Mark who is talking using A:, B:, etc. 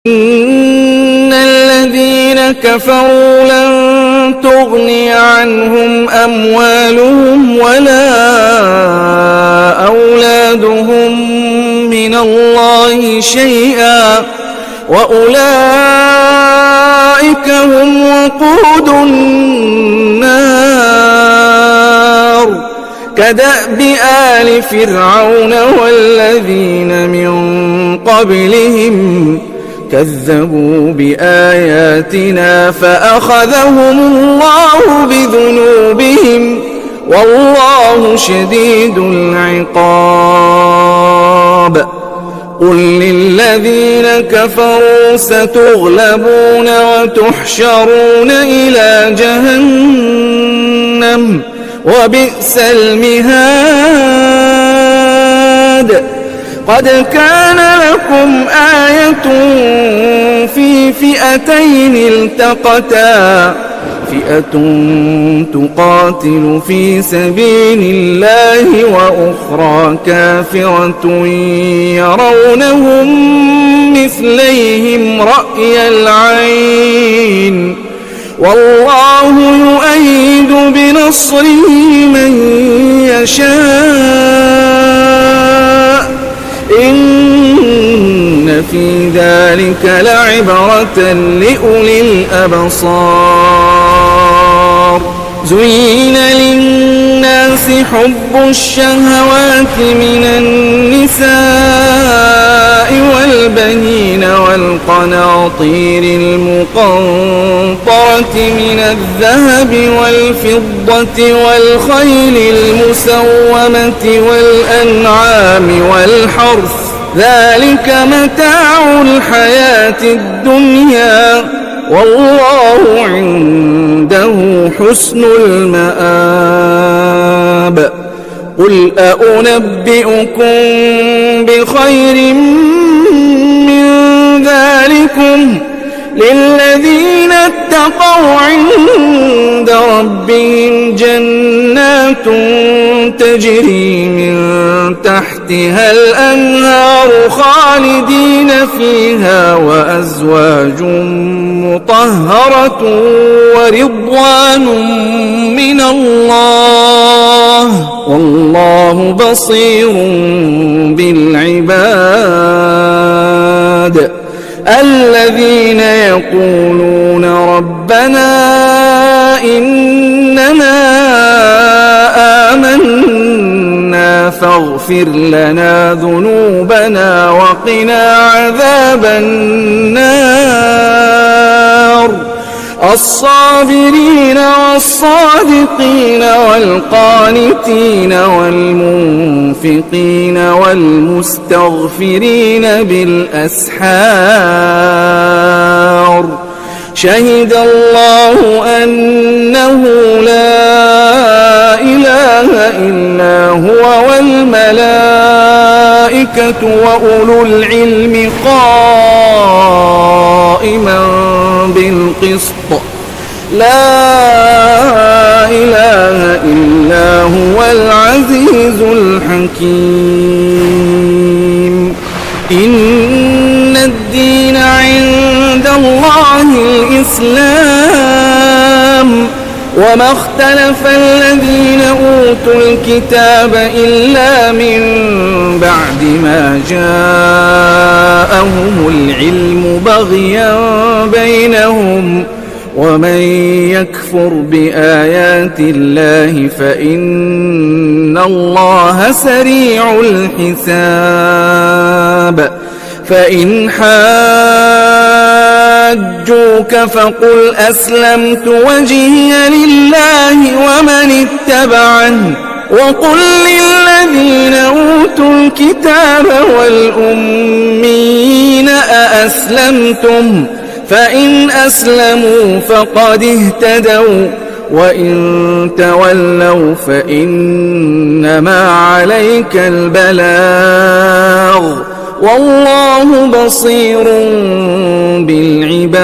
A: إن الذين كفروا لن تغني عنهم أموالهم ولا أولادهم من الله شيئا وأولئك هم وقود النار كدأب آل فرعون والذين من قبلهم كذبوا بآياتنا فأخذهم الله بذنوبهم والله شديد العقاب قل للذين كفروا ستغلبون وتحشرون إلى جهنم وبئس المهاد قد كان لكم آية في فئتين التقتا فئة تقاتل في سبيل الله وأخرى كافرة يرونهم مثليهم رأي العين والله يؤيد بنصره من يشاء إن في ذلك لعبرة لأولي الأبصار زين للناس حب الشهوات من النساء والبنين والقناطير المقنطرة من الذهب والفضة والخيل المسومة والأنعام والحرث ذلك متاع الحياة الدنيا والله عنده حسن المآب قل أنبئكم بخير من ذلكم للذين اتقوا عند ربهم جنات تجري من تحتها الأنهار خالدين فيها وأزواج مطهرة ورضوان من الله والله بصير بالعباد الذين يقولون ربنا إننا آمنا فاغفر لنا ذنوبنا وقنا عذاب النار الصابرين والصادقين والقانتين والمنفقين والمستغفرين بالأسحار شهد الله أنه لا إله إلا هو والملائكة وأولو العلم قائما بالقسط لا إله إلا هو العزيز الحكيم إن الدين عند الله الإسلام وما اختلف الذين أوتوا الكتاب إلا من بعد ما جاءهم العلم بغيا بينهم ومن يكفر بآيات الله فإن الله سريع الحساب فإن حاجوك فقل أسلمت وجهي لله ومن اتبعني وقل للذين أوتوا الكتاب والأميين أأسلمتم فإن أسلموا فقد اهتدوا وإن تولوا فإنما عليك البلاغ والله بصير بالعباد